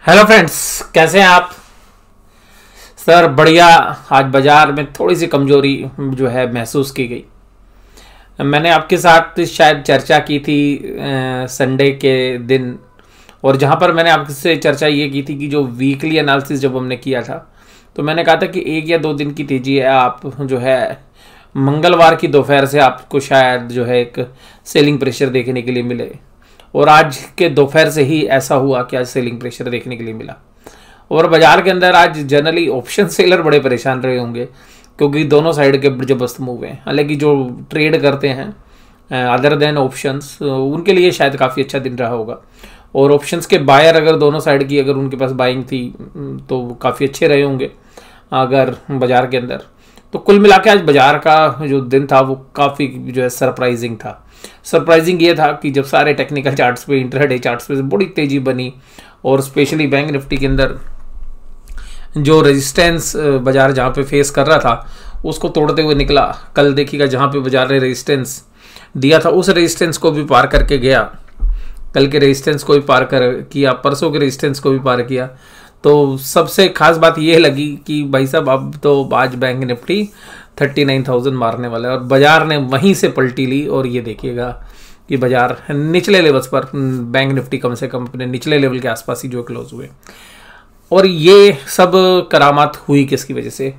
Hello friends, कैसे हैं आप? सर बढ़िया। आज बाजार में थोड़ी सी कमजोरी जो है महसूस की गई। मैंने आपके साथ शायद चर्चा की थी संडे के दिन, और जहां पर मैंने आपसे चर्चा ये की थी कि जो वीकली एनालिसिस जब हमने किया था तो मैंने कहा था कि 1 या 2 दिन की तेजी है। आप जो है मंगलवार की दोपहर से आपको शायद जो है एक सेलिंग प्रेशर देखने के लिए मिले, और आज के दोपहर से ही ऐसा हुआ कि आज सेलिंग प्रेशर देखने के लिए मिला। और बाजार के अंदर आज जनरली ऑप्शन सेलर बड़े परेशान रहे होंगे क्योंकि दोनों साइड के जबरदस्त मूव हैं। हालांकि जो ट्रेड करते हैं अदर देन ऑप्शंस, उनके लिए शायद काफ़ी अच्छा दिन रहा होगा। और ऑप्शंस के बायर अगर दोनों साइड की अगर उनके पास बाइंग थी तो काफ़ी अच्छे रहे होंगे अगर बाजार के अंदर। तो कुल मिला के आज बाजार का जो दिन था वो काफ़ी जो है सरप्राइजिंग था। सरप्राइजिंग ये था कि जब सारे टेक्निकल चार्ट्स पे, इंट्राडे चार्ट्स पे बड़ी तेजी बनी, और स्पेशली बैंक निफ्टी के अंदर जो रेजिस्टेंस बाजार जहाँ पे फेस कर रहा था उसको तोड़ते हुए निकला। कल देखिएगा जहाँ पे बाजार ने रेजिस्टेंस दिया था उस रेजिस्टेंस को भी पार करके गया, कल के रेजिस्टेंस को भी पार कर किया, परसों के रेजिस्टेंस को भी पार किया। तो सबसे खास बात यह लगी कि भाई साहब अब तो आज बैंक निफ्टी 39,000 मारने वाला है, और बाजार ने वहीं से पलटी ली। और ये देखिएगा कि बाजार निचले लेवल्स पर, बैंक निफ्टी कम से कम अपने निचले लेवल के आसपास ही जो क्लोज हुए। और ये सब करामात हुई किसकी वजह से?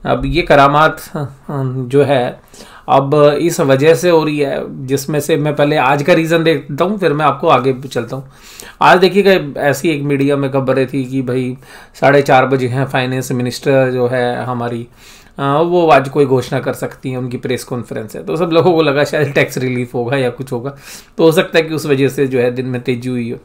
अब ये करामात जो है अब इस वजह से हो रही है, जिसमें से मैं पहले आज का रीज़न देखता हूँ फिर मैं आपको आगे चलता हूँ। आज देखिएगा ऐसी एक मीडिया में खबरें थी कि भाई 4:30 बजे हैं, फाइनेंस मिनिस्टर जो है हमारी वो आज कोई घोषणा कर सकती हैं, उनकी प्रेस कॉन्फ्रेंस है। तो सब लोगों को लगा शायद टैक्स रिलीफ होगा या कुछ होगा, तो हो सकता है कि उस वजह से जो है दिन में तेजी हुई हो।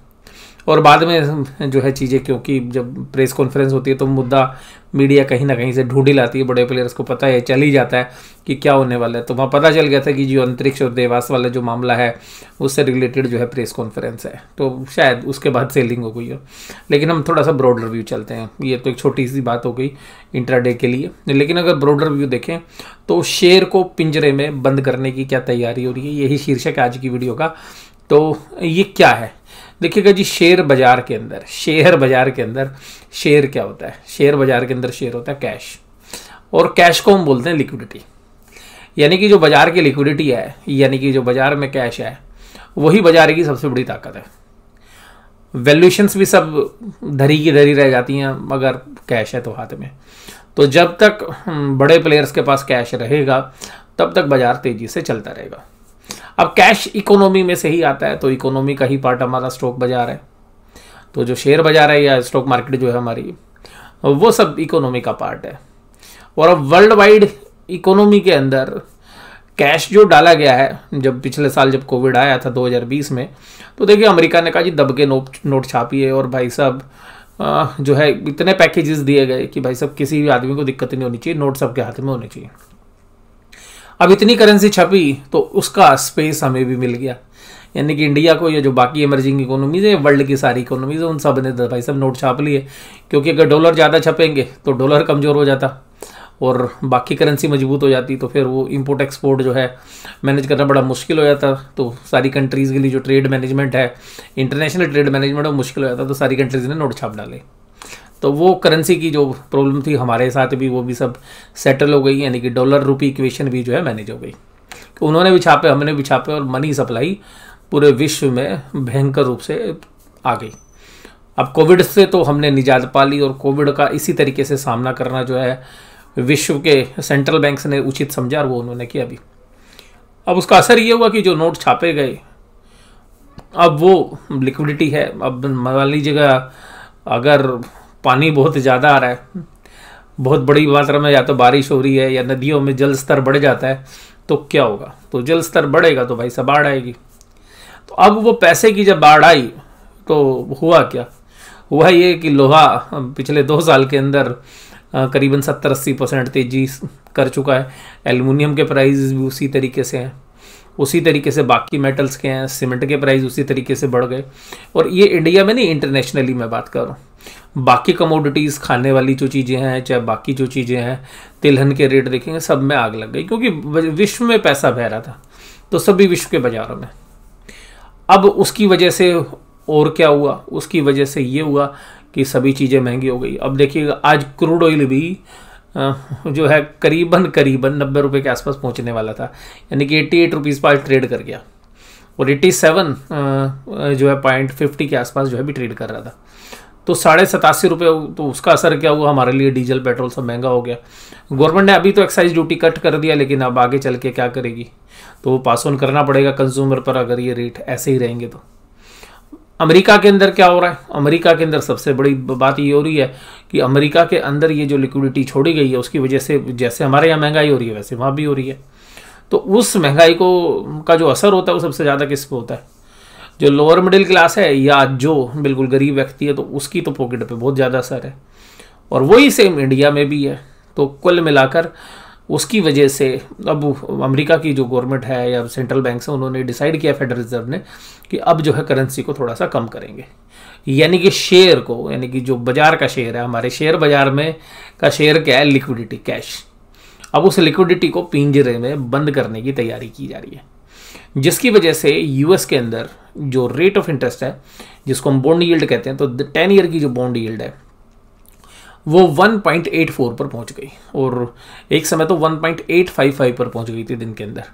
और बाद में जो है चीज़ें, क्योंकि जब प्रेस कॉन्फ्रेंस होती है तो मुद्दा मीडिया कहीं ना कहीं से ढूंढ ही लाती है, बड़े प्लेयर्स को पता है, चल ही जाता है कि क्या होने वाला है। तो वहाँ पता चल गया था कि जो अंतरिक्ष और देवास वाला जो मामला है उससे रिलेटेड जो है प्रेस कॉन्फ्रेंस है, तो शायद उसके बाद सेलिंग हो गई हो। लेकिन हम थोड़ा सा ब्रॉड रिव्यू चलते हैं, ये तो एक छोटी सी बात हो गई इंट्राडे के लिए। लेकिन अगर ब्रॉड रिव्यू देखें तो शेयर को पिंजरे में बंद करने की क्या तैयारी हो रही है, यही शीर्षक है आज की वीडियो का। तो ये क्या है देखिएगा जी, शेयर बाजार के अंदर शेयर क्या होता है? शेयर बाजार के अंदर शेयर होता है कैश, और कैश को हम बोलते हैं लिक्विडिटी। यानी कि जो बाजार की लिक्विडिटी है, यानी कि जो बाजार में कैश है, वही बाजार की सबसे बड़ी ताकत है। वैल्यूएशंस भी सब धरी की धरी रह जाती हैं मगर कैश है तो हाथ में। तो जब तक बड़े प्लेयर्स के पास कैश रहेगा तब तक बाजार तेजी से चलता रहेगा। अब कैश इकोनॉमी में से ही आता है, तो इकोनॉमी का ही पार्ट हमारा स्टॉक बाजार है। तो जो शेयर बाजार है या स्टॉक मार्केट जो है हमारी, वो सब इकोनॉमी का पार्ट है। और अब वर्ल्ड वाइड इकोनॉमी के अंदर कैश जो डाला गया है, जब पिछले साल जब कोविड आया था 2020 में, तो देखिए अमेरिका ने कहा जी दब के नोट छापिए, और भाई साहब जो है इतने पैकेजेस दिए गए कि भाई साहब किसी भी आदमी को दिक्कत नहीं होनी चाहिए, नोट सबके हाथ में होने चाहिए। अब इतनी करेंसी छपी तो उसका स्पेस हमें भी मिल गया, यानी कि इंडिया को, ये जो बाकी इमर्जिंग इकोनॉमीज है, वर्ल्ड की सारी इकोनॉमीज है, उन सब ने भाई सब नोट छाप लिए। क्योंकि अगर डॉलर ज़्यादा छपेंगे तो डॉलर कमज़ोर हो जाता और बाकी करेंसी मजबूत हो जाती, तो फिर वो इंपोर्ट एक्सपोर्ट जो है मैनेज करना बड़ा मुश्किल हो जाता। तो सारी कंट्रीज़ के लिए जो ट्रेड मैनेजमेंट है, इंटरनेशनल ट्रेड मैनेजमेंट, वो मुश्किल हो जाता। तो सारी कंट्रीज़ ने नोट छाप डाले, तो वो करेंसी की जो प्रॉब्लम थी हमारे साथ भी, वो भी सब सेटल हो गई। यानी कि डॉलर रूपी इक्वेशन भी जो है मैनेज हो गई। तो उन्होंने भी छापे, हमने भी छापे, और मनी सप्लाई पूरे विश्व में भयंकर रूप से आ गई। अब कोविड से तो हमने निजात पा ली, और कोविड का इसी तरीके से सामना करना जो है विश्व के सेंट्रल बैंक्स ने उचित समझा, और वो उन्होंने किया भी। अब उसका असर ये हुआ कि जो नोट छापे गए, अब वो लिक्विडिटी है। अब मान लीजिएगा अगर पानी बहुत ज़्यादा आ रहा है, बहुत बड़ी मात्रा में, या तो बारिश हो रही है या नदियों में जल स्तर बढ़ जाता है, तो क्या होगा? तो जल स्तर बढ़ेगा तो भाई सब बाढ़ आएगी। तो अब वो पैसे की जब बाढ़ आई तो हुआ क्या? हुआ ये कि लोहा पिछले 2 साल के अंदर करीबन 70-80% तेजी कर चुका है। एल्युमिनियम के प्राइस भी उसी तरीके से हैं, उसी तरीके से बाकी मेटल्स के हैं, सीमेंट के प्राइस उसी तरीके से बढ़ गए। और ये इंडिया में नहीं, इंटरनेशनली मैं बात कर रहा हूँ। बाकी कमोडिटीज़, खाने वाली जो चीज़ें हैं, चाहे बाकी जो चीज़ें हैं, तिलहन के रेट देखेंगे, सब में आग लग गई, क्योंकि विश्व में पैसा बह रहा था, तो सभी विश्व के बाजारों में। अब उसकी वजह से और क्या हुआ? उसकी वजह से ये हुआ कि सभी चीज़ें महंगी हो गई। अब देखिएगा आज क्रूड ऑयल भी जो है करीबन 90 रुपये के आसपास पहुंचने वाला था, यानी कि 88 रुपीज़ पर ट्रेड कर गया, और 87 जो है .50 के आसपास जो है भी ट्रेड कर रहा था। तो 87.5 रुपये, तो उसका असर क्या हुआ हमारे लिए, डीजल पेट्रोल सब महंगा हो गया। गवर्नमेंट ने अभी तो एक्साइज ड्यूटी कट कर दिया, लेकिन अब आगे चल के क्या करेगी, तो वो पास ऑन करना पड़ेगा कंज्यूमर पर अगर ये रेट ऐसे ही रहेंगे तो। अमेरिका के अंदर क्या हो रहा है, अमेरिका के अंदर सबसे बड़ी बात ये हो रही है कि अमेरिका के अंदर ये जो लिक्विडिटी छोड़ी गई है उसकी वजह से जैसे हमारे यहाँ महंगाई हो रही है वैसे वहाँ भी हो रही है। तो उस महंगाई को का जो असर होता है वो सबसे ज़्यादा किस पे होता है, जो लोअर मिडिल क्लास है या जो बिल्कुल गरीब व्यक्ति है, तो उसकी तो पॉकेट पे बहुत ज़्यादा असर है। और वही सेम इंडिया में भी है। तो कुल मिलाकर उसकी वजह से अब अमेरिका की जो गवर्नमेंट है या सेंट्रल बैंक है, उन्होंने डिसाइड किया फेडरल रिजर्व ने कि अब जो है करेंसी को थोड़ा सा कम करेंगे, यानी कि शेयर को, यानी कि जो बाजार का शेयर है, हमारे शेयर बाजार में का शेयर क्या है, लिक्विडिटी, कैश। अब उस लिक्विडिटी को पिंजरे में बंद करने की तैयारी की जा रही है, जिसकी वजह से यूएस के अंदर जो रेट ऑफ इंटरेस्ट है, जिसको हम बॉन्ड यील्ड कहते हैं, तो 10 ईयर की जो बॉन्ड यील्ड है वो 1.84 पर पहुंच गई, और एक समय तो 1.855 पर पहुंच गई थी दिन के अंदर।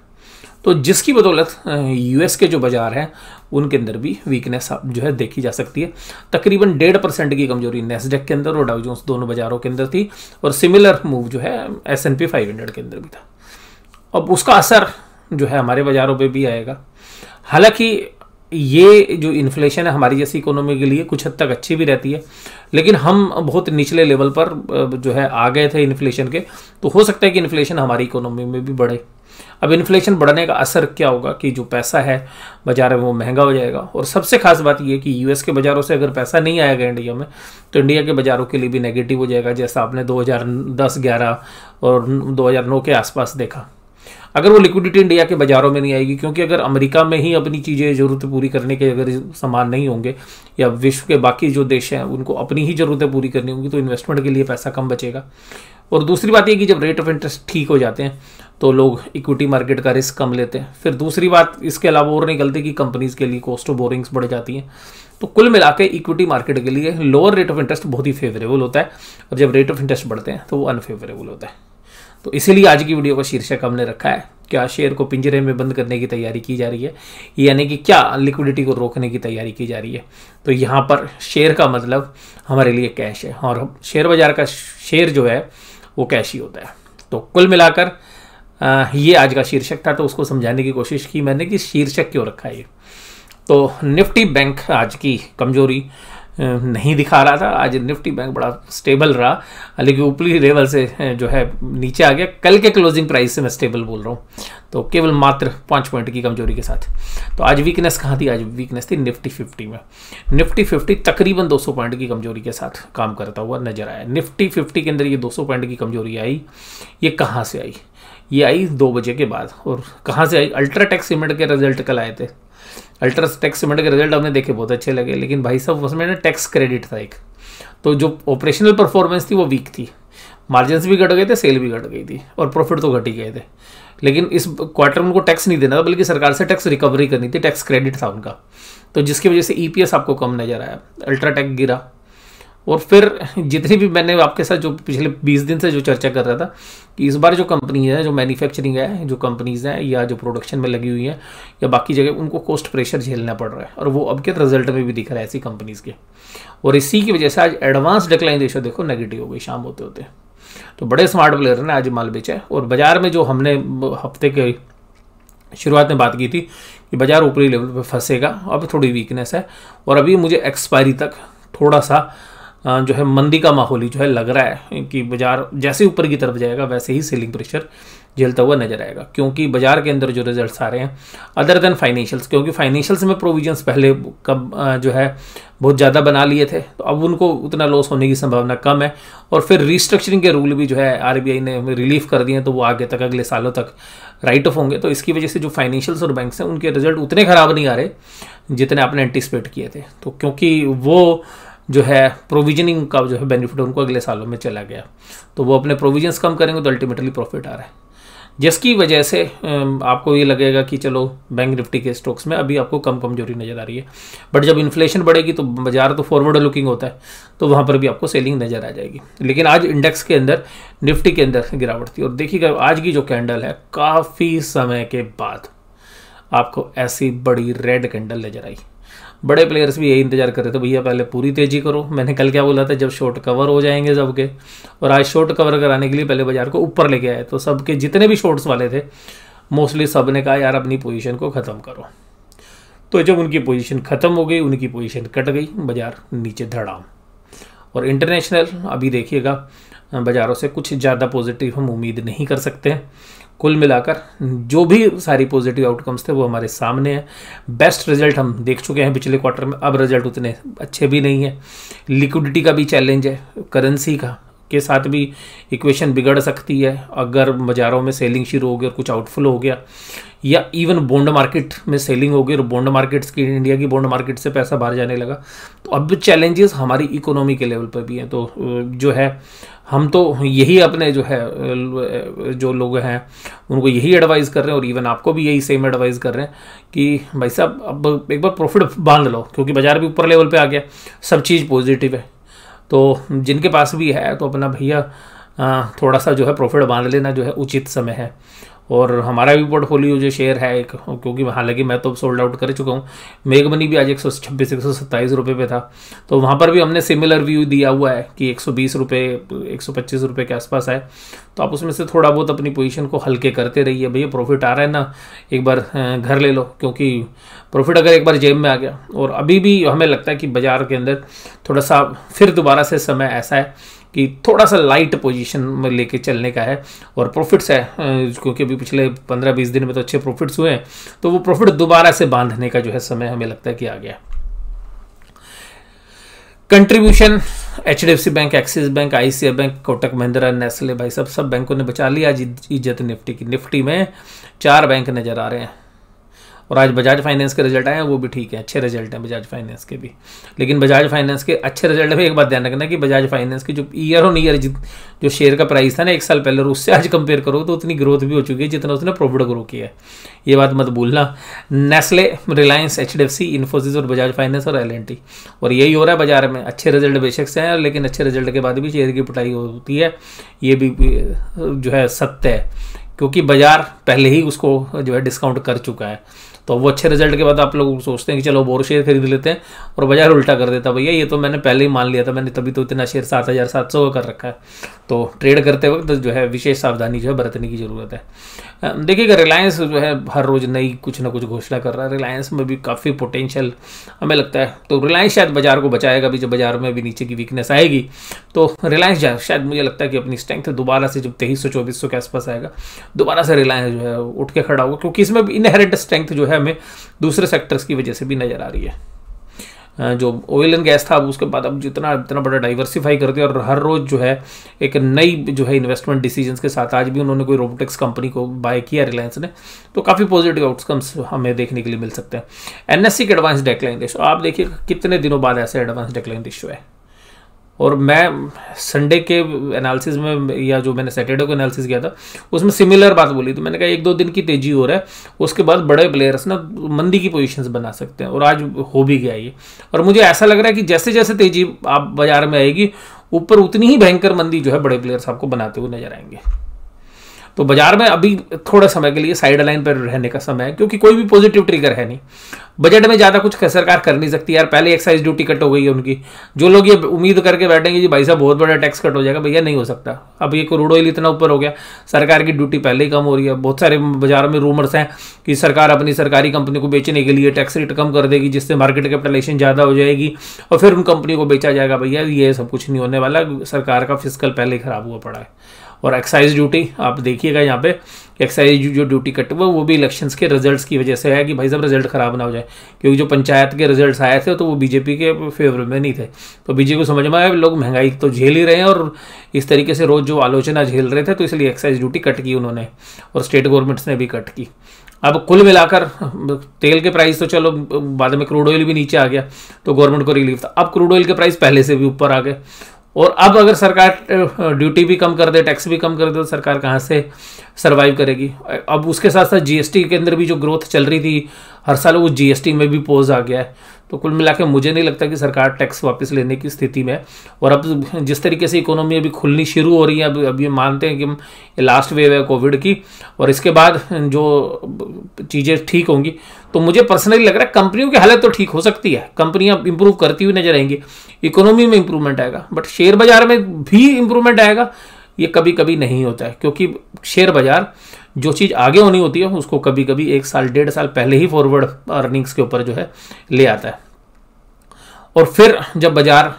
तो जिसकी बदौलत यूएस के जो बाजार हैं उनके अंदर भी वीकनेस जो है देखी जा सकती है। तकरीबन 1.5% की कमजोरी नेस्डेक के अंदर और डाउ जोन्स दोनों बाजारों के अंदर थी, और सिमिलर मूव जो है S&P 500 के अंदर भी था। अब उसका असर जो है हमारे बाजारों पे भी आएगा। हालांकि ये जो इन्फ्लेशन है हमारी जैसी इकोनॉमी के लिए कुछ हद तक अच्छी भी रहती है, लेकिन हम बहुत निचले लेवल पर जो है आ गए थे इन्फ्लेशन के, तो हो सकता है कि इन्फ्लेशन हमारी इकोनॉमी में भी बढ़े। अब इन्फ्लेशन बढ़ने का असर क्या होगा कि जो पैसा है बाजार में वो महंगा हो जाएगा। और सबसे खास बात ये कि यूएस के बाजारों से अगर पैसा नहीं आएगा इंडिया में, तो इंडिया के बाजारों के लिए भी नेगेटिव हो जाएगा, जैसा आपने 2010-11 और 2009 के आसपास देखा। अगर वो लिक्विडिटी इंडिया के बाजारों में नहीं आएगी, क्योंकि अगर अमेरिका में ही अपनी चीज़ें ज़रूरतें पूरी करने के अगर सामान नहीं होंगे, या विश्व के बाकी जो देश हैं उनको अपनी ही ज़रूरतें पूरी करनी होंगी, तो इन्वेस्टमेंट के लिए पैसा कम बचेगा। और दूसरी बात ये कि जब रेट ऑफ इंटरेस्ट ठीक हो जाते हैं तो लोग इक्विटी मार्केट का रिस्क कम लेते हैं। फिर दूसरी बात इसके अलावा और निकलती कि कंपनीज के लिए कॉस्ट ऑफ बोरिंग्स बढ़ जाती हैं। तो कुल मिला के इक्विटी मार्केट के लिए लोअर रेट ऑफ इंटरेस्ट बहुत ही फेवरेबल होता है, और जब रेट ऑफ इंटरेस्ट बढ़ते हैं तो वो अनफेवरेबल होता है। तो इसीलिए आज की वीडियो का शीर्षक हमने रखा है, क्या शेयर को पिंजरे में बंद करने की तैयारी की जा रही है, यानी कि क्या लिक्विडिटी को रोकने की तैयारी की जा रही है। तो यहाँ पर शेयर का मतलब हमारे लिए कैश है, और शेयर बाजार का शेयर जो है वो कैश ही होता है। तो कुल मिलाकर ये आज का शीर्षक था, तो उसको समझाने की कोशिश की मैंने कि शीर्षक क्यों रखा है। तो निफ्टी बैंक आज की कमजोरी नहीं दिखा रहा था, आज निफ्टी बैंक बड़ा स्टेबल रहा, लेकिन ऊपरी लेवल से जो है नीचे आ गया। कल के क्लोजिंग प्राइस से मैं स्टेबल बोल रहा हूँ, तो केवल मात्र 5 पॉइंट की कमजोरी के साथ। तो आज वीकनेस कहाँ थी, आज वीकनेस थी निफ्टी 50 में। निफ्टी 50 तकरीबन 200 पॉइंट की कमजोरी के साथ काम करता हुआ नजर आया। निफ्टी 50 के अंदर ये 200 पॉइंट की कमजोरी आई, ये कहाँ से आई, ये आई 2 बजे के बाद। और कहाँ से आई, अल्ट्राटेक सीमेंट के रिजल्ट कल आए थे। अल्ट्राटेक सीमेंट के रिजल्ट हमने देखे, बहुत अच्छे लगे, लेकिन भाई साहब उसमें ना टैक्स क्रेडिट था एक, तो जो ऑपरेशनल परफॉर्मेंस थी वो वीक थी। मार्जिन्स भी घट गए थे, सेल भी घट गई थी, और प्रॉफिट तो घट ही गए थे। लेकिन इस क्वार्टर में उनको टैक्स नहीं देना था, बल्कि सरकार से टैक्स रिकवरी करनी थी, टैक्स क्रेडिट था उनका, तो जिसकी वजह से ईपीएस आपको कम नजर आया, अल्ट्राटेक गिरा। और फिर जितनी भी मैंने आपके साथ जो पिछले 20 दिन से जो चर्चा कर रहा था कि इस बार जो कंपनी है, जो मैन्युफैक्चरिंग है, जो कंपनीज हैं या जो प्रोडक्शन में लगी हुई हैं या बाकी जगह, उनको कॉस्ट प्रेशर झेलना पड़ रहा है, और वो अब के रिजल्ट में भी दिख रहा है ऐसी कंपनीज के। और इसी की वजह से आज एडवांस डिक्लाइन रेशियो देखो नेगेटिव हो गई शाम होते होते। तो बड़े स्मार्ट प्लेयर ने आज माल बेचा है। और बाजार में जो हमने हफ्ते के शुरुआत में बात की थी कि बाजार ऊपरी लेवल पर फंसेगा, अब थोड़ी वीकनेस है, और अभी मुझे एक्सपायरी तक थोड़ा सा जो है मंदी का माहौल ही जो है लग रहा है कि बाजार जैसे ऊपर की तरफ जाएगा वैसे ही सेलिंग प्रेशर झेलता हुआ नजर आएगा। क्योंकि बाजार के अंदर जो रिजल्ट्स आ रहे हैं अदर देन फाइनेंशियल्स, क्योंकि फाइनेंशियल्स में प्रोविजंस पहले कब जो है बहुत ज़्यादा बना लिए थे, तो अब उनको उतना लॉस होने की संभावना कम है। और फिर रिस्ट्रक्चरिंग के रूल भी जो है आरबीआई ने रिलीफ कर दिए, तो वो आगे तक अगले सालों तक राइट ऑफ होंगे। तो इसकी वजह से जो फाइनेंशियल्स और बैंक्स हैं उनके रिजल्ट उतने खराब नहीं आ रहे जितने आपने एंटिसिपेट किए थे। तो क्योंकि वो जो है प्रोविजनिंग का जो है बेनिफिट उनको अगले सालों में चला गया, तो वो अपने प्रोविजंस कम करेंगे, तो अल्टीमेटली प्रॉफिट आ रहा है। जिसकी वजह से आपको ये लगेगा कि चलो बैंक निफ्टी के स्टॉक्स में अभी आपको कम कमजोरी नज़र आ रही है, बट जब इन्फ्लेशन बढ़ेगी तो बाजार तो फॉरवर्ड लुकिंग होता है, तो वहाँ पर भी आपको सेलिंग नज़र आ जाएगी। लेकिन आज इंडेक्स के अंदर, निफ्टी के अंदर गिरावट थी, और देखिएगा आज की जो कैंडल है, काफ़ी समय के बाद आपको ऐसी बड़ी रेड कैंडल नज़र आई। बड़े प्लेयर्स भी यही इंतजार कर रहे थे, भैया पहले पूरी तेजी करो। मैंने कल क्या बोला था, जब शॉर्ट कवर हो जाएंगे सबके, और आज शॉर्ट कवर कराने के लिए पहले बाजार को ऊपर लेके आए, तो सबके जितने भी शॉर्ट्स वाले थे मोस्टली सब ने कहा यार अपनी पोजीशन को ख़त्म करो। तो जब उनकी पोजीशन ख़त्म हो गई, उनकी पोजीशन कट गई, बाजार नीचे धड़ाम। और इंटरनेशनल अभी देखिएगा बाज़ारों से कुछ ज़्यादा पॉजिटिव हम उम्मीद नहीं कर सकते हैं। कुल मिलाकर जो भी सारी पॉजिटिव आउटकम्स थे वो हमारे सामने है। बेस्ट रिजल्ट हम देख चुके हैं पिछले क्वार्टर में, अब रिजल्ट उतने अच्छे भी नहीं है। लिक्विडिटी का भी चैलेंज है, करेंसी का के साथ भी इक्वेशन बिगड़ सकती है अगर बाज़ारों में सेलिंग शुरू हो गई और कुछ आउटफ्लो हो गया, या इवन बॉन्ड मार्केट में सेलिंग हो गई और बॉन्ड मार्केट्स की, इंडिया की बॉन्ड मार्केट से पैसा बाहर जाने लगा। तो अब चैलेंजेस हमारी इकोनॉमी के लेवल पर भी हैं। तो जो है हम तो यही अपने जो है जो लोग हैं उनको यही एडवाइस कर रहे हैं, और इवन आपको भी यही सेम एडवाइस कर रहे हैं कि भाई साहब अब एक बार प्रॉफिट बांध लो, क्योंकि बाजार भी ऊपर लेवल पे आ गया, सब चीज़ पॉजिटिव है। तो जिनके पास भी है तो अपना भैया थोड़ा सा जो है प्रॉफिट बांध लेना जो है उचित समय है। और हमारा भी पोर्टफोलियो जो शेयर है एक, क्योंकि हालांकि मैं तो सोल्ड आउट कर चुका हूँ, मेघमनी भी आज 126 127 रुपये पे था, तो वहाँ पर भी हमने सिमिलर व्यू दिया हुआ है कि 120 रुपये 125 रुपये के आसपास आए। तो आप उसमें से थोड़ा बहुत अपनी पोजीशन को हल्के करते रहिए। भैया प्रॉफिट आ रहा है ना, एक बार घर ले लो, क्योंकि प्रॉफिट अगर एक बार जेब में आ गया, और अभी भी हमें लगता है कि बाजार के अंदर थोड़ा सा फिर दोबारा से समय ऐसा है कि थोड़ा सा लाइट पोजीशन में लेके चलने का है, और प्रॉफिट्स है, क्योंकि अभी पिछले 15-20 दिन में तो अच्छे प्रॉफिट्स हुए हैं, तो वो प्रॉफिट दोबारा से बांधने का जो है समय हमें लगता है कि आ गया। Contribution HDFC bank, axis bank, ICICI bank, Kotak Mahindra, Nestle, भाई सब बैंकों ने बचा लिया आज इज्जत निफ्टी की। निफ्टी में 4 बैंक नज़र आ रहे हैं, और आज बजाज फाइनेंस के रिजल्ट आए हैं, वो भी ठीक है, अच्छे रिजल्ट हैं बजाज फाइनेंस के भी। लेकिन बजाज फाइनेंस के अच्छे रिजल्ट में एक बात ध्यान रखना कि बजाज फाइनेंस की जो ईयर ऑन ईयर जो शेयर का प्राइस था ना 1 साल पहले, और उससे आज कंपेयर करो तो उतनी ग्रोथ भी हो चुकी है जितना उसने प्रॉफिट ग्रो किया है, ये बात मत भूलना। नेस्ले, रिलायंस, HDFC, इन्फोसिस और बजाज फाइनेंस और L&T, और यही हो रहा है बाजार में। अच्छे रिजल्ट बेशक से हैं, लेकिन अच्छे रिजल्ट के बाद भी शेयर की पिटाई होती है, ये भी जो है सत्य है, क्योंकि बाजार पहले ही उसको जो है डिस्काउंट कर चुका है। तो वो अच्छे रिजल्ट के बाद आप लोग सोचते हैं कि चलो बोर शेयर खरीद लेते हैं, और बाजार उल्टा कर देता, भैया ये तो मैंने पहले ही मान लिया था, मैंने तभी तो इतना शेयर 7700 का कर रखा है। तो ट्रेड करते वक्त जो है विशेष सावधानी जो है बरतने की जरूरत है। देखिएगा रिलायंस जो है हर रोज नई कुछ ना कुछ घोषणा कर रहा है, रिलायंस में भी काफ़ी पोटेंशियल हमें लगता है। तो रिलायंस शायद बाजार को बचाएगा भी, जब बाजार में भी नीचे की वीकनेस आएगी तो रिलायंस शायद मुझे लगता है कि अपनी स्ट्रेंथ दोबारा से जब 2300-2400 के आसपास आएगा, दोबारा से रिलायंस जो है उठ के खड़ा होगा, क्योंकि इसमें इनहेरेंट स्ट्रेंथ जो है हमें दूसरे सेक्टर्स की वजह से भी नजर आ रही है। जो ऑयल एंड गैस था उसके बाद अब जितना इतना बड़ा डाइवर्सिफाई करते हैं, और हर रोज जो है एक नई जो है इन्वेस्टमेंट डिसीजंस के साथ, आज भी उन्होंने कोई रोबोटिक्स कंपनी को बाय किया रिलायंस ने, तो काफ़ी पॉजिटिव आउटकम्स हमें देखने के लिए मिल सकते हैं। NSE के एडवांस डेक्लाइन रेशियो आप देखिए कितने दिनों बाद ऐसे एडवांस डेक्लाइन रेशियो है, और मैं संडे के एनालिसिस में, या जो मैंने सैटरडे को एनालिसिस किया था उसमें सिमिलर बात बोली थी। मैंने कहा 1-2 दिन की तेजी हो रहा है, उसके बाद बड़े प्लेयर्स ना मंदी की पोजीशंस बना सकते हैं, और आज हो भी गया ये। और मुझे ऐसा लग रहा है कि जैसे जैसे तेजी आप बाजार में आएगी ऊपर, उतनी ही भयंकर मंदी जो है बड़े प्लेयर्स आपको बनाते हुए नजर आएंगे। तो बाजार में अभी थोड़ा समय के लिए साइड लाइन पर रहने का समय है, क्योंकि कोई भी पॉजिटिव ट्रिगर है नहीं। बजट में ज़्यादा कुछ सरकार कर नहीं सकती यार, पहले एक्साइज ड्यूटी कट हो गई है उनकी। जो लोग ये उम्मीद करके बैठेंगे जी भाई साहब बहुत बड़ा टैक्स कट हो जाएगा, भैया नहीं हो सकता। अब ये क्रूड ऑयल इतना ऊपर हो गया, सरकार की ड्यूटी पहले ही कम हो रही है। बहुत सारे बाजार में रूमर्स हैं कि सरकार अपनी सरकारी कंपनी को बेचने के लिए टैक्स रेट कम कर देगी, जिससे मार्केट कैपिटलाइजेशन ज़्यादा हो जाएगी, और फिर उन कंपनी को बेचा जाएगा। भैया ये सब कुछ नहीं होने वाला, सरकार का फिस्कल पहले ही खराब हुआ पड़ा है। और एक्साइज ड्यूटी आप देखिएगा यहाँ पे, एक्साइज जो ड्यूटी कट हुआ वो भी इलेक्शंस के रिजल्ट्स की वजह से है कि भाई साहब रिजल्ट खराब ना हो जाए, क्योंकि जो पंचायत के रिजल्ट्स आए थे तो वो बीजेपी के फेवर में नहीं थे। तो बीजेपी को समझ में आया लोग महंगाई तो झेल ही रहे हैं, और इस तरीके से रोज जो आलोचना झेल रहे थे, तो इसलिए एक्साइज ड्यूटी कट की उन्होंने, और स्टेट गवर्नमेंट्स ने भी कट की। अब कुल मिलाकर तेल के प्राइस तो चलो बाद में क्रूड ऑयल भी नीचे आ गया तो गवर्नमेंट को रिलीफ था, अब क्रूड ऑयल के प्राइस पहले से भी ऊपर आ गए, और अब अगर सरकार ड्यूटी भी कम कर दे, टैक्स भी कम कर दे, तो सरकार कहाँ से सर्वाइव करेगी। अब उसके साथ साथ जीएसटी के अंदर भी जो ग्रोथ चल रही थी हर साल, वो जीएसटी में भी पॉज आ गया है। तो कुल मिला के मुझे नहीं लगता कि सरकार टैक्स वापस लेने की स्थिति में है। और अब जिस तरीके से इकोनॉमी अभी खुलनी शुरू हो रही है, अब ये मानते हैं कि हम लास्ट वेव है कोविड की, और इसके बाद जो चीज़ें ठीक होंगी, तो मुझे पर्सनली लग रहा है कंपनियों की हालत तो ठीक हो सकती है, कंपनियां इंप्रूव करती हुई नजर आएंगी, इकोनॉमी में इंप्रूवमेंट आएगा। बट शेयर बाजार में भी इंप्रूवमेंट आएगा, ये कभी कभी नहीं होता है, क्योंकि शेयर बाजार जो चीज़ आगे होनी होती है उसको कभी कभी 1 साल 1.5 साल पहले ही फॉरवर्ड अर्निंग्स के ऊपर जो है ले आता है। और फिर जब बाजार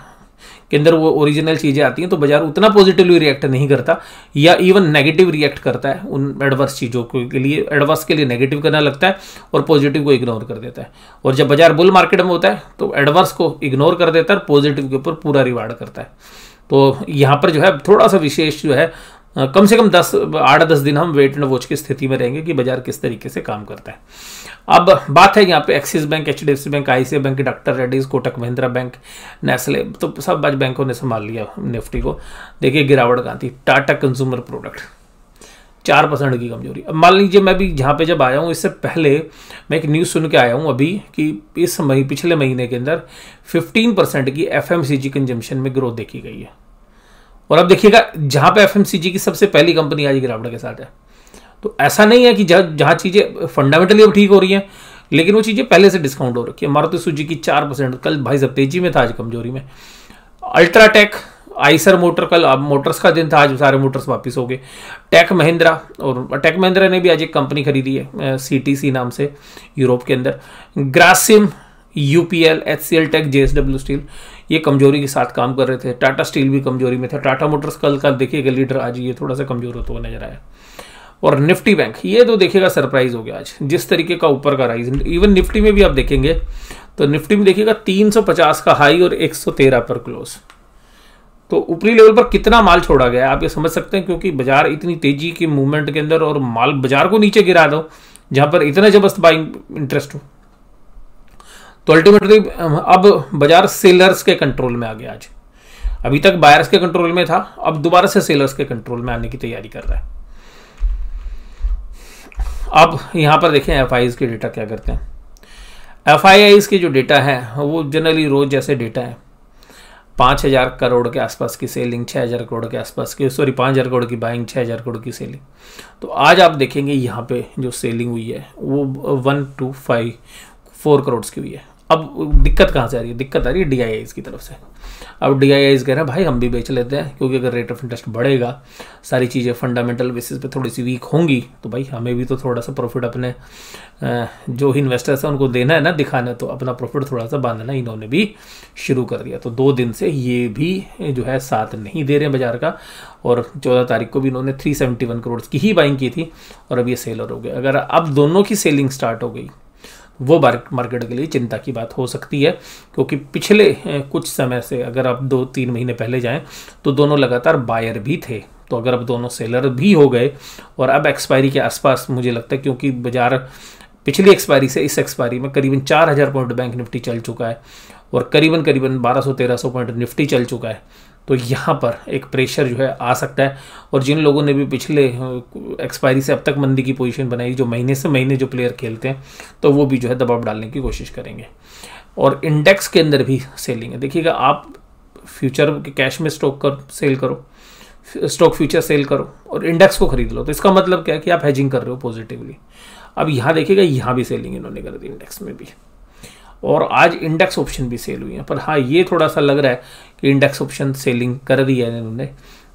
के अंदर वो ओरिजिनल चीज़ें आती हैं तो बाजार उतना पॉजिटिवली रिएक्ट नहीं करता, या इवन नेगेटिव रिएक्ट करता है उन एडवर्स चीज़ों के लिए। एडवर्स के लिए नेगेटिव करना लगता है और पॉजिटिव को इग्नोर कर देता है। और जब बाजार बुल मार्केट में होता है तो एडवर्स को इग्नोर कर देता है और पॉजिटिव के ऊपर पूरा रिवार्ड करता है। तो यहाँ पर जो है थोड़ा सा विशेष जो है, कम से कम 8-10 दिन हम वेट एंड वॉच की स्थिति में रहेंगे कि बाजार किस तरीके से काम करता है। अब बात है यहाँ पे axis bank, HDFC bank, ICICI bank, doctor Reddy's, Kotak Mahindra bank, Nestle, तो सब आज बैंकों ने संभाल लिया निफ्टी को। देखिए गिरावट कहाँ थी। टाटा कंज्यूमर प्रोडक्ट 4% की कमजोरी। अब मान लीजिए मैं भी जहाँ पे जब आया हूँ, इससे पहले मैं एक न्यूज़ सुन के आया हूँ अभी कि इस पिछले महीने के अंदर 15% की एफएमसीजी कंजम्पशन में ग्रोथ देखी गई है। और अब देखिएगा जहां पे एफएमसीजी की सबसे पहली कंपनी आज गिरावट के साथ है। तो ऐसा नहीं है कि जहां चीजें फंडामेंटली अब ठीक हो रही हैं, लेकिन वो चीजें पहले से डिस्काउंट हो रखी है। मारुति सुजुकी 4%, कल भाई साहब तेजी में था, आज कमजोरी में। अल्ट्राटेक, आइसर मोटर, कल अब मोटर्स का दिन था, आज सारे मोटर्स वापस हो गए। टेक महिंद्रा, और टेक महिंद्रा ने भी आज एक कंपनी खरीदी है सीटीसी नाम से यूरोप के अंदर। Grasim, UPL, HCL tech, JSW steel, ये कमजोरी के साथ काम कर रहे थे। टाटा स्टील भी कमजोरी में था। टाटा मोटर्स कल देखिएगा लीडर, आज ये थोड़ा सा कमजोर होता हुआ नजर आया। और निफ्टी बैंक, ये तो देखिएगा सरप्राइज हो गया आज, जिस तरीके का ऊपर का राइज। इवन निफ्टी में भी आप देखेंगे तो निफ्टी में देखिएगा 350 का हाई और 113 पर क्लोज। तो ऊपरी लेवल पर कितना माल छोड़ा गया आप ये समझ सकते हैं, क्योंकि बाजार इतनी तेजी के मूवमेंट के अंदर और माल बाजार को नीचे गिरा दो जहां पर इतना जबरदस्त बाइंग इंटरेस्ट हो। तो अल्टीमेटली अब बाजार सेलर्स के कंट्रोल में आ गया आज। अभी तक बायर्स के कंट्रोल में था, अब दोबारा से सेलर्स के कंट्रोल में आने की तैयारी कर रहा है। अब यहां पर देखें एफआईआईज के डेटा क्या करते हैं। एफआईआईज के जो डेटा है वो जनरली रोज जैसे डेटा है। 5,000 करोड़ के आसपास की सेलिंग, 6,000 करोड़ के आसपास की, 5,000 करोड़ की बाइंग, 6,000 करोड़ की सेलिंग। तो आज आप देखेंगे यहाँ पे जो सेलिंग हुई है वो 1,254 करोड़ की हुई है। अब दिक्कत कहाँ से आ रही है? दिक्कत आ रही है डीआईआईज की तरफ से। अब डीआईआईज कह रहे हैं भाई हम भी बेच लेते हैं, क्योंकि अगर रेट ऑफ इंटरेस्ट बढ़ेगा, सारी चीज़ें फंडामेंटल बेसिस पे थोड़ी सी वीक होंगी, तो भाई हमें भी तो थोड़ा सा प्रॉफिट अपने जो इन्वेस्टर्स हैं उनको देना है ना, दिखाना है, तो अपना प्रॉफिट थोड़ा सा बांधना इन्होंने भी शुरू कर दिया। तो 2 दिन से ये भी जो है साथ नहीं दे रहे बाजार का। और 14 तारीख को भी इन्होंने 371 करोड़ की ही बाइंग की थी और अब ये सेलर हो गए। अगर अब दोनों की सेलिंग स्टार्ट हो गई, वो मार्केट के लिए चिंता की बात हो सकती है, क्योंकि पिछले कुछ समय से अगर आप 2-3 महीने पहले जाएं तो दोनों लगातार बायर भी थे। तो अगर अब दोनों सेलर भी हो गए और अब एक्सपायरी के आसपास, मुझे लगता है क्योंकि बाजार पिछली एक्सपायरी से इस एक्सपायरी में करीबन 4,000 पॉइंट बैंक निफ्टी चल चुका है और करीबन 1,200-1,300 पॉइंट निफ्टी चल चुका है, तो यहाँ पर एक प्रेशर जो है आ सकता है। और जिन लोगों ने भी पिछले एक्सपायरी से अब तक मंदी की पोजीशन बनाई, जो महीने से महीने जो प्लेयर खेलते हैं, तो वो भी जो है दबाव डालने की कोशिश करेंगे। और इंडेक्स के अंदर भी सेलिंग है। देखिएगा आप फ्यूचर के कैश में स्टॉक सेल करो, स्टॉक फ्यूचर सेल करो और इंडेक्स को खरीद लो, तो इसका मतलब क्या है कि आप हेजिंग कर रहे हो पॉजिटिवली। अब यहाँ देखिएगा यहाँ भी सेलिंग इन्होंने कर दी इंडेक्स में भी, और आज इंडेक्स ऑप्शन भी सेल हुई है। पर हाँ, ये थोड़ा सा लग रहा है कि इंडेक्स ऑप्शन सेलिंग कर दी है इन्होंने।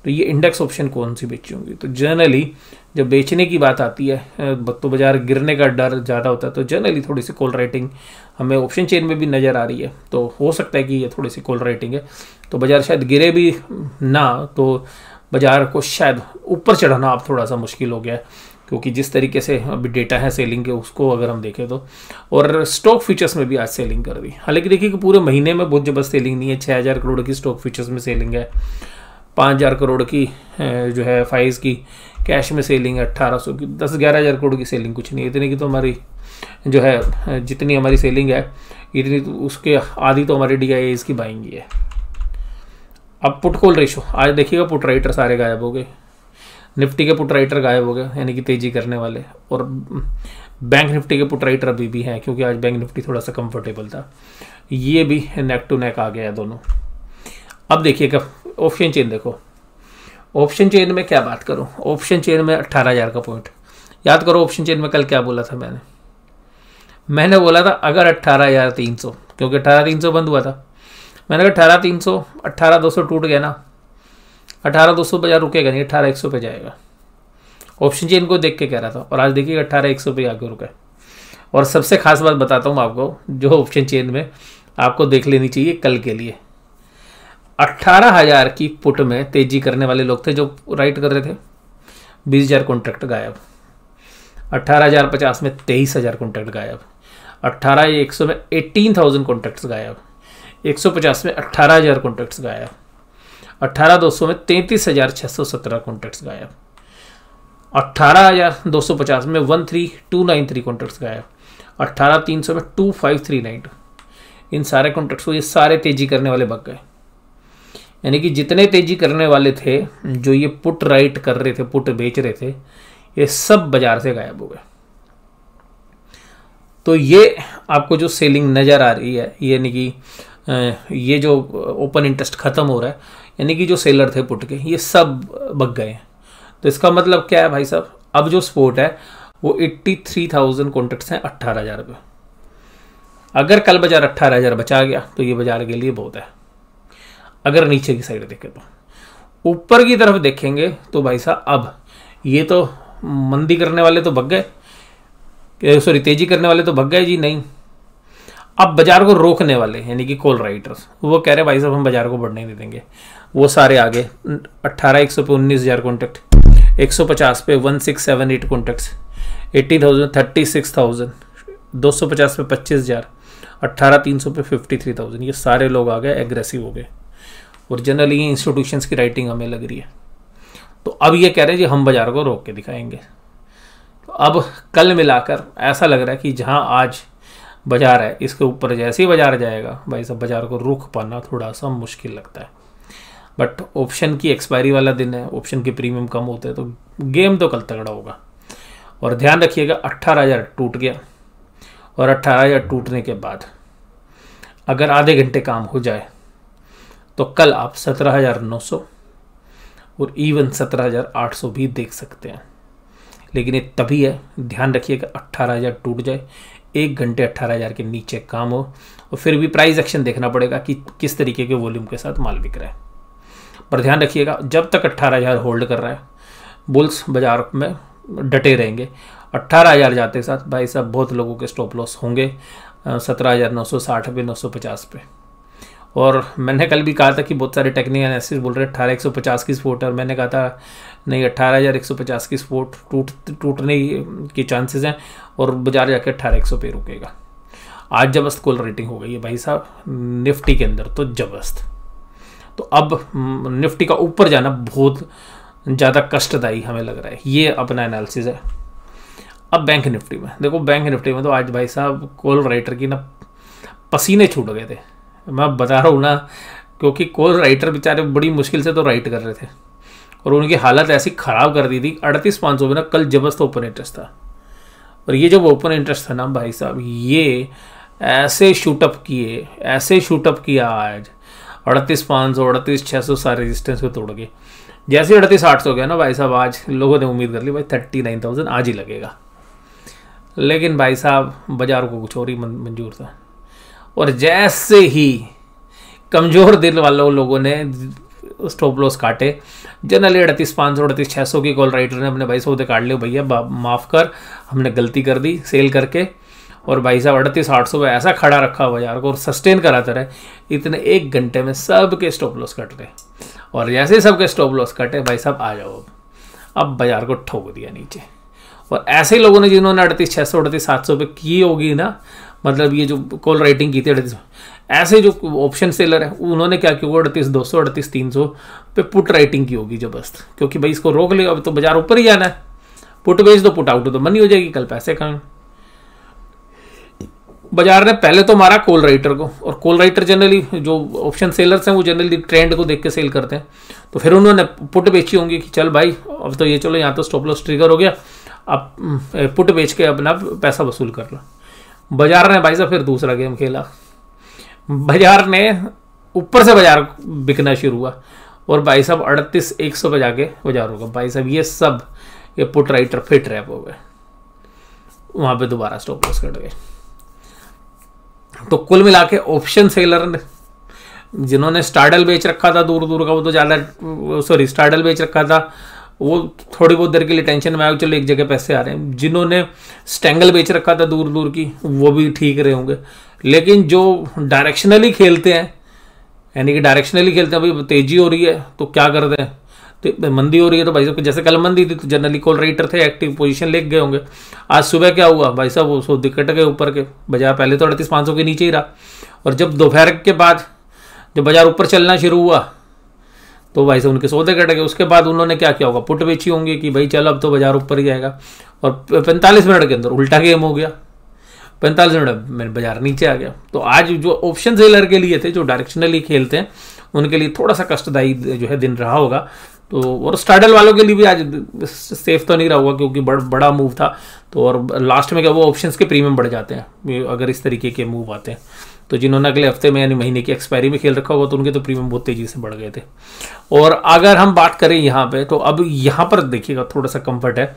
तो ये इंडेक्स ऑप्शन कौन सी बेची होंगी? तो जनरली जब बेचने की बात आती है तो बाजार गिरने का डर ज़्यादा होता है, तो जनरली थोड़ी सी कॉल राइटिंग हमें ऑप्शन चेन में भी नज़र आ रही है। तो हो सकता है कि ये थोड़ी सी कॉल राइटिंग है, तो बाजार शायद गिरे भी ना, तो बाजार को शायद ऊपर चढ़ाना अब थोड़ा सा मुश्किल हो गया है, क्योंकि जिस तरीके से अभी डेटा है सेलिंग के उसको अगर हम देखें तो। और स्टॉक फ्यूचर्स में भी आज सेलिंग कर दी। हालांकि देखिए कि पूरे महीने में बहुत जबरदस्त सेलिंग नहीं है। 6,000 करोड़ की स्टॉक फ्यूचर्स में सेलिंग है, 5,000 करोड़ की जो है फाइज की कैश में सेलिंग है, 1,800 की, 10-11,000 करोड़ की सेलिंग कुछ नहीं है। इतनी की तो हमारी जो है जितनी हमारी सेलिंग है इतनी तो उसके आधी तो हमारी डीआईआईज की बाइंग ही है। अब पुट कॉल रेशो आज देखिएगा, पुट राइटर सारे गायब हो गए, निफ्टी के पुट राइटर गायब हो गए, यानी कि तेजी करने वाले, और बैंक निफ्टी के पुट राइटर अभी भी हैं, क्योंकि आज बैंक निफ्टी थोड़ा सा कंफर्टेबल था, ये भी नेक टू नेक आ गया है दोनों। अब देखिएगा ऑप्शन चेन, देखो ऑप्शन चेन में क्या बात करूं, ऑप्शन चेन में 18,000 का पॉइंट, याद करो ऑप्शन चेन में कल क्या बोला था मैंने बोला था अगर 18,300, क्योंकि 18,300 बंद हुआ था, मैंने कहा 18,300 18,200 टूट गया ना, 18,200 बाजार रुकेगा नहीं, 18,100 पे जाएगा, ऑप्शन चेन को देख के कह रहा था, और आज देखिए 18,100 पे आके रुका है। और सबसे खास बात बताता हूँ आपको, जो ऑप्शन चेन में आपको देख लेनी चाहिए कल के लिए, 18,000 की पुट में तेजी करने वाले लोग थे जो राइट कर रहे थे, 20,000 कॉन्ट्रैक्ट गायब, 18,050 में 23,000 कॉन्ट्रैक्ट गायब, 18,100 में 18,000 कॉन्ट्रैक्ट्स गायब, 150 में 18,000 कॉन्ट्रैक्ट्स गायब, 18,200 में 33,617 कॉन्ट्रैक्ट्स गायब, 18,250 में 13,293 कॉन्ट्रैक्ट्स गायब, 18,300 में 2539, इन सारे कॉन्ट्रैक्ट्स को ये सारे तेजी करने वाले भग गए। यानी कि जितने तेजी करने वाले थे जो ये पुट राइट कर रहे थे, पुट बेच रहे थे, ये सब बाजार से गायब हो गए। तो ये आपको जो सेलिंग नज़र आ रही है, यानी कि ये जो ओपन इंटरेस्ट खत्म हो रहा है, यानी कि जो सेलर थे पुट के ये सब भग गए हैं। तो इसका मतलब क्या है भाई साहब, अब जो स्पोर्ट है वो 83,000 कॉन्ट्रैक्ट्स हैं 18,000 पे। अगर कल बाजार 18,000 बचा गया तो ये बाजार के लिए बहुत है। अगर नीचे की साइड देखें तो, ऊपर की तरफ देखेंगे तो भाई साहब अब ये तो मंदी करने वाले तो भग गए, सॉरी तेजी करने वाले तो भग गए जी नहीं। अब बाजार को रोकने वाले यानी कि कॉल राइटर्स वो कह रहे भाई साहब हम बाजार को बढ़ने नहीं देंगे, वो सारे आगे 18,100 पे 19,000 कॉन्ट्रैक्ट, 150 पे 1678 कॉन्ट्रैक्ट्स, 80,000 36,000, 250 पे 25,000, 18,300 पे 53,000, ये सारे लोग आ गए, एग्रेसिव हो गए। और जनरली ये इंस्टीट्यूशंस की राइटिंग हमें लग रही है। तो अब ये कह रहे हैं जी हम बाजार को रोक के दिखाएंगे। तो अब कल मिलाकर ऐसा लग रहा है कि जहां आज बाजार है इसके ऊपर जैसे ही बाजार जाएगा भाई साहब बाजार को रुक पाना थोड़ा सा मुश्किल लगता है। बट ऑप्शन की एक्सपायरी वाला दिन है, ऑप्शन के प्रीमियम कम होते हैं, तो गेम तो कल तगड़ा होगा। और ध्यान रखिएगा 18,000 टूट गया, और 18,000 टूटने के बाद अगर आधे घंटे काम हो जाए तो कल आप 17,900 और इवन 17,800 भी देख सकते हैं। लेकिन ये तभी है, ध्यान रखिएगा 18,000 टूट जाए, 1 घंटे 18,000 के नीचे काम हो, और फिर भी प्राइस एक्शन देखना पड़ेगा कि किस तरीके के वॉल्यूम के साथ माल बिक रहा है। पर ध्यान रखिएगा जब तक 18,000 होल्ड कर रहा है बुल्स बाजार में डटे रहेंगे। 18,000 जाते साथ भाई साहब बहुत लोगों के स्टॉप लॉस होंगे 17,960 पे 950 पे। और मैंने कल भी कहा था कि बहुत सारे टेक्निकल एनालिसिस बोल रहे हैं 18,150 की सपोर्ट है, और मैंने कहा था नहीं 18,150 की सपोर्ट टूटने की चांसेस हैं और बाजार जाके 18,100 पे रुकेगा। आज जबरदस्त कॉल रेटिंग हो गई है भाई साहब निफ्टी के अंदर, तो जबरदस्त। तो अब निफ्टी का ऊपर जाना बहुत ज़्यादा कष्टदायी हमें लग रहा है, ये अपना एनालिसिस है। अब बैंक निफ्टी में देखो, बैंक निफ्टी में तो आज भाई साहब कॉल राइटर की ना पसीने छूट गए थे, मैं बता रहा हूँ ना, क्योंकि कॉल राइटर बेचारे बड़ी मुश्किल से तो राइट कर रहे थे और उनकी हालत ऐसी ख़राब कर दी थी। 38,500 में ना कल जबरदस्त ओपन इंटरेस्ट था, और ये जब ओपन इंटरेस्ट था ना भाई साहब ये ऐसे शूटअप किए, ऐसे शूटअप किया आज 38,500 38,600 सारे रेजिस्टेंस को तोड़ के। जैसे 38,800 गया ना भाई साहब आज लोगों ने उम्मीद कर ली भाई 39,000 आज ही लगेगा, लेकिन भाई साहब बाजार को कुछ और ही मंजूर था। और जैसे ही कमज़ोर दिल वालों लोगों ने स्टॉप लॉस काटे, जनरली 38,500 38,600 की कॉल राइटर ने अपने भाई सौदे काट लियो, भैया माफ़ कर हमने गलती कर दी सेल करके। और भाई साहब 38,800 पे ऐसा खड़ा रखा बाजार को और सस्टेन कराता रहे, इतने 1 घंटे में सब के स्टॉप लॉस कट गए। और जैसे सबके स्टॉप लॉस कटे भाई साहब आ जाओ, अब बाजार को ठोक दिया नीचे। और ऐसे लोगों ने जिन्होंने 38,600 38,700 पे की होगी ना, मतलब ये जो कॉल राइटिंग की थी 38, ऐसे जो ऑप्शन सेलर है उन्होंने क्या किया 38,200 38,300 पे पुट राइटिंग की होगी जबरदस्त, क्योंकि भाई इसको रोक ले, अब तो बाजार ऊपर ही जाना है, पुट बेच दो पुट आउट तो मनी हो जाएगी, कल पैसे कम। बाजार ने पहले तो मारा कॉल राइटर को, और कॉल राइटर जनरली जो ऑप्शन सेलर्स हैं वो जनरली ट्रेंड को देख के सेल करते हैं, तो फिर उन्होंने पुट बेची होंगी कि चल भाई अब तो ये चलो यहाँ तो स्टॉप लॉस ट्रिगर हो गया, अब पुट बेच के अपना पैसा वसूल कर लो। बाजार ने भाई साहब फिर दूसरा गेम खेला, बाजार ने ऊपर से बाजार बिकना शुरू हुआ, और भाई साहब 38,100 पे जाके बाजार होगा। भाई साहब ये पुट राइटर फिर ट्रैप हो गए, वहां पे दोबारा स्टॉप लॉस कट गए। तो कुल मिला के ऑप्शन सेलर ने जिन्होंने स्टार्डल बेच रखा था दूर दूर का, वो तो ज़्यादा स्टार्डल बेच रखा था, वो थोड़ी बहुत देर के लिए टेंशन में आया, चलो एक जगह पैसे आ रहे हैं। जिन्होंने स्टैंगल बेच रखा था दूर दूर की, वो भी ठीक रहे होंगे। लेकिन जो डायरेक्शनली खेलते हैं, यानी कि डायरेक्शनली खेलते हैं, भाई तेजी हो रही है तो क्या करते हैं, तो मंदी हो रही है तो भाई साहब जैसे कल मंदी थी तो जनरली कॉल राइटर थे एक्टिव पोजीशन ले गए होंगे। आज सुबह क्या हुआ भाई साहब, वो सो दिक्कत गए ऊपर के, बाजार पहले तो 38,500 के नीचे ही रहा, और जब दोपहर के बाद जब बाजार ऊपर चलना शुरू हुआ तो भाई साहब उनके सौदे कट गए। उसके बाद उन्होंने क्या किया होगा, पुट बेची होंगी कि भाई चलो अब तो बाजार ऊपर ही जाएगा, और 45 मिनट के अंदर उल्टा गेम हो गया, 45 मिनट में बाजार नीचे आ गया। तो आज जो ऑप्शन सेलर के लिए थे, जो डायरेक्शनली खेलते हैं, उनके लिए थोड़ा सा कष्टदायी जो है दिन रहा होगा। तो और स्टार्डल वालों के लिए भी आज सेफ तो नहीं रहा होगा, क्योंकि बड़ा मूव था। तो और लास्ट में क्या, वो ऑप्शंस के प्रीमियम बढ़ जाते हैं अगर इस तरीके के मूव आते हैं। तो जिन्होंने अगले हफ्ते में यानी महीने की एक्सपायरी में खेल रखा होगा, तो उनके तो प्रीमियम बहुत तेजी से बढ़ गए थे। और अगर हम बात करें यहाँ पे, तो अब यहाँ पर देखिएगा थोड़ा सा कंफर्ट है।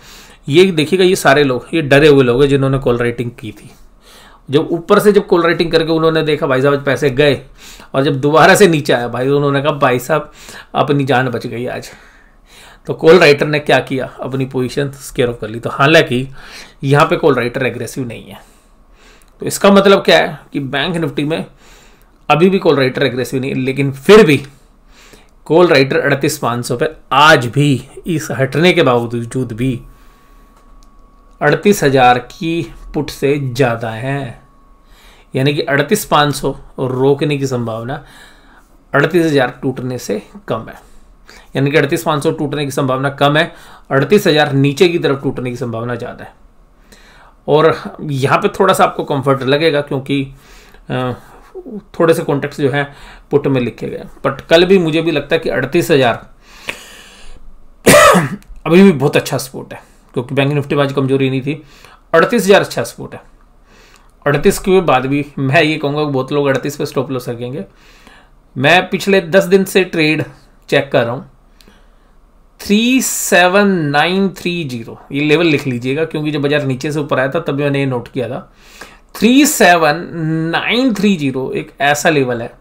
ये देखिएगा, ये सारे लोग, ये डरे हुए लोग हैं जिन्होंने कॉल राइटिंग की थी। जब ऊपर से जब कॉल राइटिंग करके उन्होंने देखा भाई साहब पैसे गए, और जब दोबारा से नीचे आया भाई, उन्होंने कहा भाई साहब अपनी जान बच गई आज। तो कॉल राइटर ने क्या किया, अपनी पोजीशन स्केयर ऑफ कर ली। तो हालांकि यहाँ पे कॉल राइटर एग्रेसिव नहीं है, तो इसका मतलब क्या है कि बैंक निफ्टी में अभी भी कॉल राइटर एग्रेसिव नहीं है, लेकिन फिर भी कॉल राइटर 38,500 पे आज भी, इस हटने के बावजूद भी 38,000 की पुट से ज़्यादा है। यानी कि 38,500 रोकने की संभावना 38,000 टूटने से कम है। यानी कि 38,500 टूटने की संभावना कम है, 38,000 नीचे की तरफ टूटने की संभावना ज़्यादा है। और यहाँ पे थोड़ा सा आपको कंफर्ट लगेगा, क्योंकि थोड़े से कॉन्टेक्स्ट जो है पुट में लिखे गए। बट कल भी मुझे भी लगता है कि 38,000 अभी भी बहुत अच्छा सपोर्ट है, क्योंकि बैंक निफ्टी में आज कमजोरी नहीं थी। 38,000 अच्छा सपोर्ट है। 38 के बाद भी मैं ये कहूँगा कि बहुत लोग 38 पे स्टॉप लॉस रखेंगे। मैं पिछले 10 दिन से ट्रेड चेक कर रहा हूँ, 37930 ये लेवल लिख लीजिएगा, क्योंकि जब बाजार नीचे से ऊपर आया था तब मैंने ये नोट किया था। 37930 एक ऐसा लेवल है,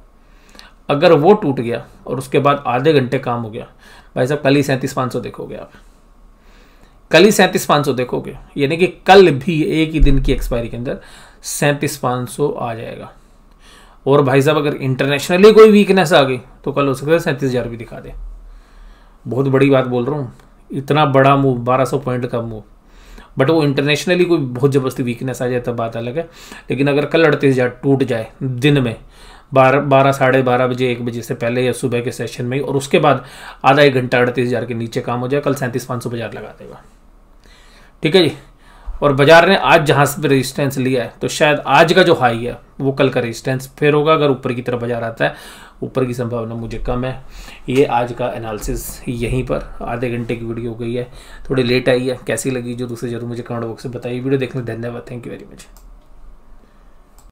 अगर वो टूट गया और उसके बाद आधे घंटे काम हो गया, भाई साहब कल ही 37,500 देखोगे आप, कल ही 37,500 देखोगे। यानी कि कल भी एक ही दिन की एक्सपायरी के अंदर 37,500 आ जाएगा। और भाई साहब अगर इंटरनेशनली कोई वीकनेस आ गई तो कल हो सकता है 37,000 भी दिखा दे। बहुत बड़ी बात बोल रहा हूँ, इतना बड़ा मूव, 1200 पॉइंट का मूव, बट वो इंटरनेशनली कोई बहुत ज़बरदस्ती वीकनेस आ जाए तब बात अलग है। लेकिन अगर कल 38,000 टूट जाए दिन में 12 साढ़े 12 बजे 1 बजे से पहले या सुबह के सेशन में, और उसके बाद आधा एक घंटा 38,000 के नीचे काम हो जाए, कल 37,500 बाजार लगा देगा। ठीक है जी। और बाजार ने आज जहाँ से रेजिस्टेंस लिया है, तो शायद आज का जो हाई है वो कल का रेजिस्टेंस फिर होगा। अगर ऊपर की तरफ बाजार आता है, ऊपर की संभावना मुझे कम है। ये आज का एनालिसिस यहीं पर, आधे घंटे की वीडियो हो गई है, थोड़ी लेट आई है। कैसी लगी जो दूसरे जरूर मुझे कमेंट बॉक्स में बताइए। वीडियो देखने धन्यवाद, थैंक यू वेरी मच।